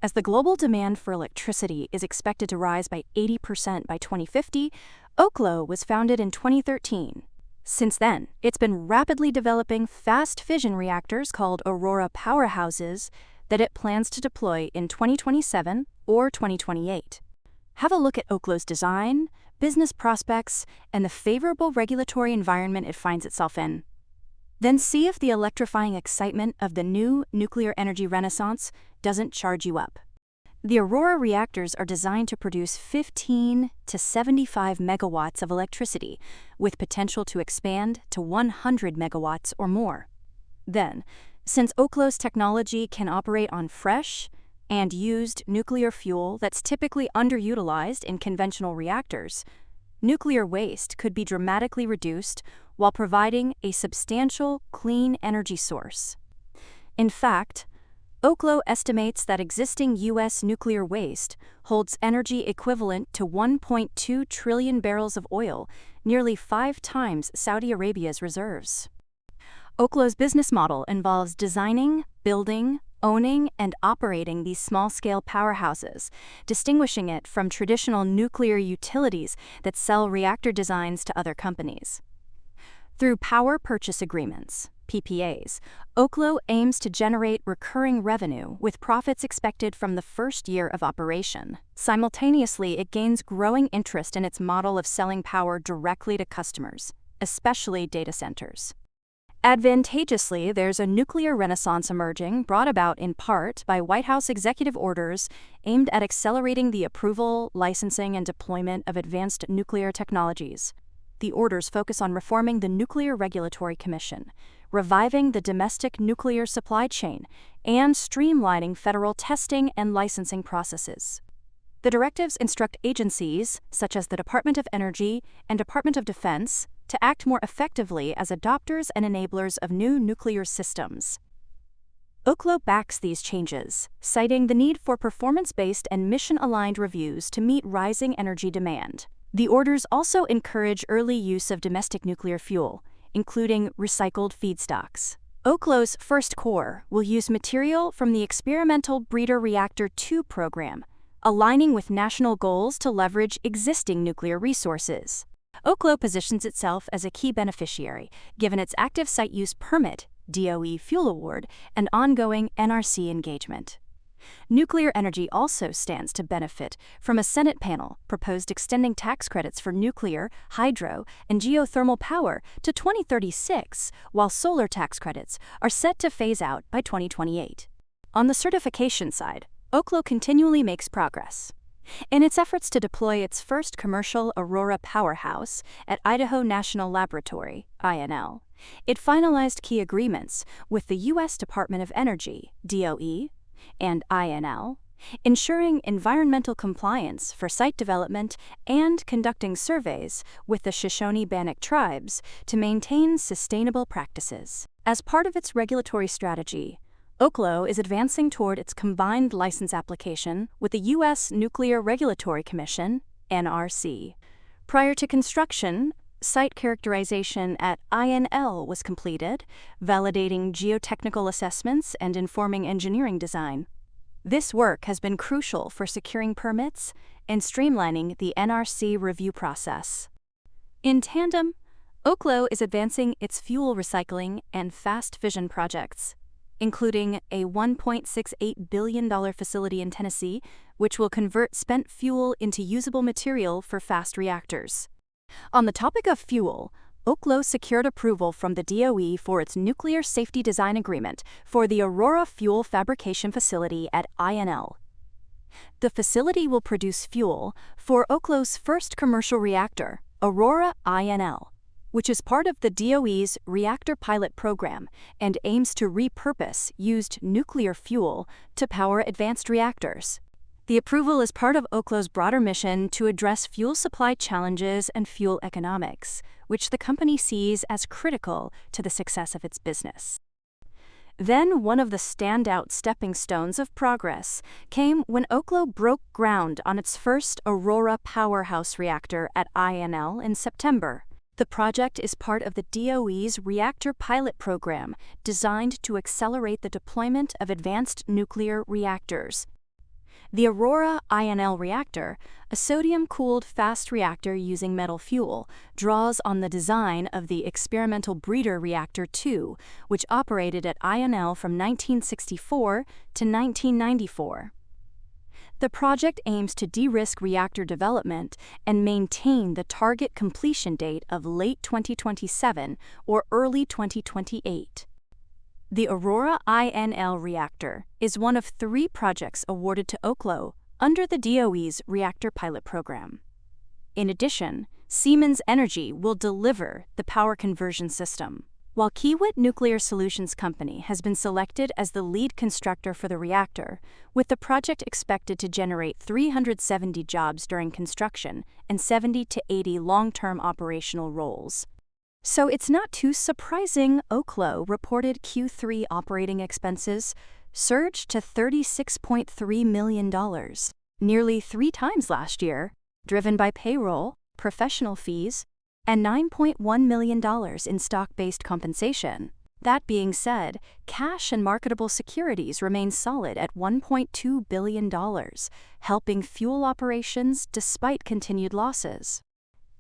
As the global demand for electricity is expected to rise by 80% by 2050, Oklo was founded in 2013. Since then, it's been rapidly developing fast fission reactors called Aurora powerhouses that it plans to deploy in 2027 or 2028. Have a look at Oklo's design, business prospects, and the favorable regulatory environment it finds itself in. Then see if the electrifying excitement of the new nuclear energy renaissance doesn't charge you up. The Aurora reactors are designed to produce 15 to 75 megawatts of electricity, with potential to expand to 100 megawatts or more. Then, since Oklo's technology can operate on fresh and used nuclear fuel that's typically underutilized in conventional reactors, nuclear waste could be dramatically reduced while providing a substantial clean energy source. In fact, Oklo estimates that existing U.S. nuclear waste holds energy equivalent to 1.2 trillion barrels of oil, nearly 5 times Saudi Arabia's reserves. Oklo's business model involves designing, building, owning, and operating these small-scale powerhouses, distinguishing it from traditional nuclear utilities that sell reactor designs to other companies. Through power purchase agreements, PPAs, Oklo aims to generate recurring revenue with profits expected from the first year of operation. Simultaneously, it gains growing interest in its model of selling power directly to customers, especially data centers. Advantageously, there's a nuclear renaissance emerging, brought about in part by White House executive orders aimed at accelerating the approval, licensing, and deployment of advanced nuclear technologies. The orders focus on reforming the Nuclear Regulatory Commission, reviving the domestic nuclear supply chain, and streamlining federal testing and licensing processes. The directives instruct agencies, such as the Department of Energy and Department of Defense, to act more effectively as adopters and enablers of new nuclear systems. Oklo backs these changes, citing the need for performance-based and mission-aligned reviews to meet rising energy demand. The orders also encourage early use of domestic nuclear fuel, including recycled feedstocks. Oklo's first core will use material from the experimental Breeder Reactor 2 program, aligning with national goals to leverage existing nuclear resources. Oklo positions itself as a key beneficiary, given its active site use permit, DOE fuel award, and ongoing NRC engagement. Nuclear energy also stands to benefit from a Senate panel proposed extending tax credits for nuclear, hydro, and geothermal power to 2036, while solar tax credits are set to phase out by 2028. On the certification side, Oklo continually makes progress. In its efforts to deploy its first commercial Aurora powerhouse at Idaho National Laboratory, INL, it finalized key agreements with the U.S. Department of Energy, DOE, and INL, ensuring environmental compliance for site development and conducting surveys with the Shoshone-Bannock tribes to maintain sustainable practices. As part of its regulatory strategy, Oklo is advancing toward its combined license application with the U.S. Nuclear Regulatory Commission, NRC. Prior to construction, site characterization at INL was completed, validating geotechnical assessments and informing engineering design. This work has been crucial for securing permits and streamlining the NRC review process. In tandem, Oklo is advancing its fuel recycling and fast fission projects, including a $1.68 billion facility in Tennessee, which will convert spent fuel into usable material for fast reactors. On the topic of fuel, Oklo secured approval from the DOE for its Nuclear Safety Design Agreement for the Aurora Fuel Fabrication Facility at INL. The facility will produce fuel for Oklo's first commercial reactor, Aurora INL, which is part of the DOE's Reactor Pilot Program and aims to repurpose used nuclear fuel to power advanced reactors. The approval is part of Oklo's broader mission to address fuel supply challenges and fuel economics, which the company sees as critical to the success of its business. Then one of the standout stepping stones of progress came when Oklo broke ground on its first Aurora powerhouse reactor at INL in September. The project is part of the DOE's Reactor Pilot Program, designed to accelerate the deployment of advanced nuclear reactors. The Aurora INL reactor, a sodium-cooled fast reactor using metal fuel, draws on the design of the experimental breeder reactor 2, which operated at INL from 1964 to 1994. The project aims to de-risk reactor development and maintain the target completion date of late 2027 or early 2028. The Aurora INL reactor is one of 3 projects awarded to Oklo under the DOE's Reactor Pilot Program. In addition, Siemens Energy will deliver the power conversion system, while Kiewit Nuclear Solutions Company has been selected as the lead constructor for the reactor, with the project expected to generate 370 jobs during construction and 70 to 80 long-term operational roles. So it's not too surprising Oklo reported Q3 operating expenses surged to $36.3 million, nearly 3 times last year, driven by payroll, professional fees, and $9.1 million in stock-based compensation. That being said, cash and marketable securities remain solid at $1.2 billion, helping fuel operations despite continued losses.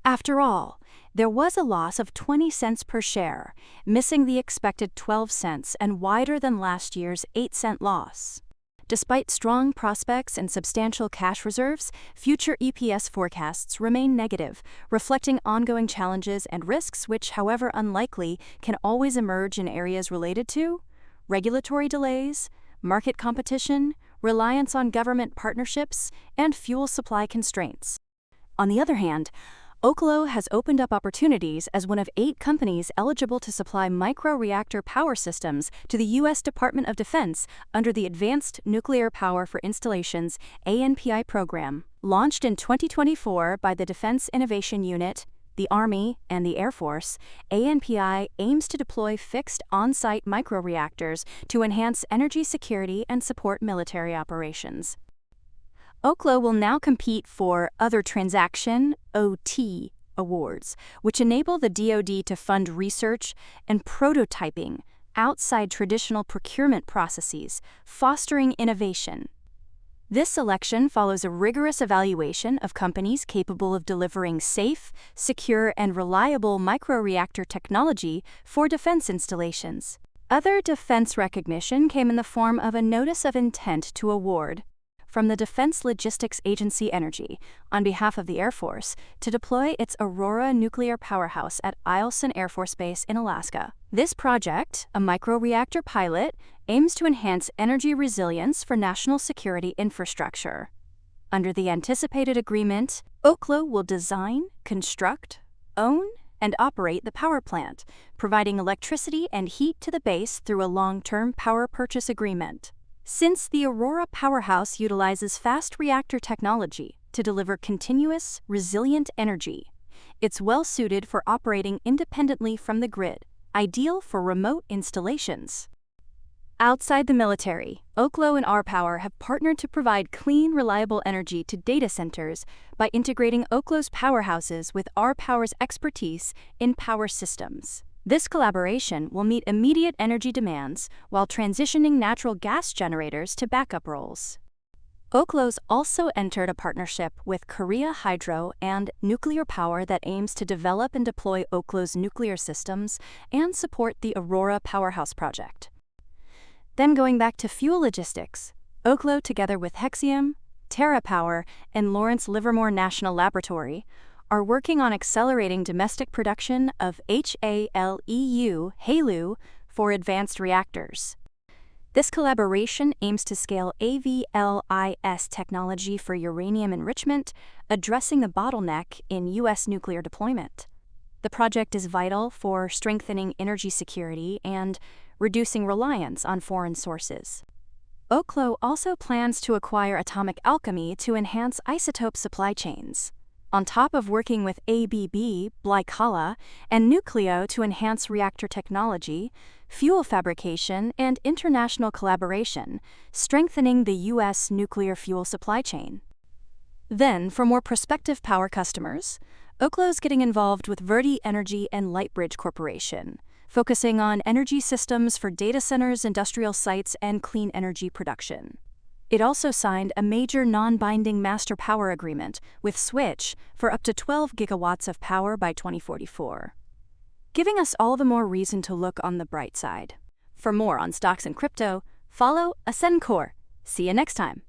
After all, there was a loss of 20 cents per share, missing the expected 12 cents and wider than last year's 8-cent loss. Despite strong prospects and substantial cash reserves, future EPS forecasts remain negative, reflecting ongoing challenges and risks which, however unlikely, can always emerge in areas related to regulatory delays, market competition, reliance on government partnerships, and fuel supply constraints. On the other hand, Oklo has opened up opportunities as one of 8 companies eligible to supply microreactor power systems to the U.S. Department of Defense under the Advanced Nuclear Power for Installations ANPI program. Launched in 2024 by the Defense Innovation Unit, the Army, and the Air Force, ANPI aims to deploy fixed on-site microreactors to enhance energy security and support military operations. Oklo will now compete for Other Transaction (OT) awards, which enable the DoD to fund research and prototyping outside traditional procurement processes, fostering innovation. This selection follows a rigorous evaluation of companies capable of delivering safe, secure, and reliable microreactor technology for defense installations. Other defense recognition came in the form of a Notice of Intent to Award from the Defense Logistics Agency Energy, on behalf of the Air Force, to deploy its Aurora nuclear powerhouse at Eielson Air Force Base in Alaska. This project, a microreactor pilot, aims to enhance energy resilience for national security infrastructure. Under the anticipated agreement, Oklo will design, construct, own, and operate the power plant, providing electricity and heat to the base through a long-term power purchase agreement. Since the Aurora powerhouse utilizes fast reactor technology to deliver continuous, resilient energy, it's well-suited for operating independently from the grid, ideal for remote installations. Outside the military, Oklo and R-Power have partnered to provide clean, reliable energy to data centers by integrating Oklo's powerhouses with R-Power's expertise in power systems. This collaboration will meet immediate energy demands while transitioning natural gas generators to backup roles. Oklo's also entered a partnership with Korea Hydro and Nuclear Power that aims to develop and deploy Oklo's nuclear systems and support the Aurora Powerhouse project. Then going back to fuel logistics, Oklo, together with Hexium, TerraPower, and Lawrence Livermore National Laboratory, are working on accelerating domestic production of HALEU for advanced reactors. This collaboration aims to scale AVLIS technology for uranium enrichment, addressing the bottleneck in U.S. nuclear deployment. The project is vital for strengthening energy security and reducing reliance on foreign sources. Oklo also plans to acquire Atomic Alchemy to enhance isotope supply chains. On top of working with ABB, Blycolla, and Nucleo to enhance reactor technology, fuel fabrication, and international collaboration, strengthening the U.S. nuclear fuel supply chain. Then, for more prospective power customers, Oklo's getting involved with Verdi Energy and Lightbridge Corporation, focusing on energy systems for data centers, industrial sites, and clean energy production. It also signed a major non-binding master power agreement with Switch for up to 12 gigawatts of power by 2044, giving us all the more reason to look on the bright side. For more on stocks and crypto, follow Ascencore. See you next time.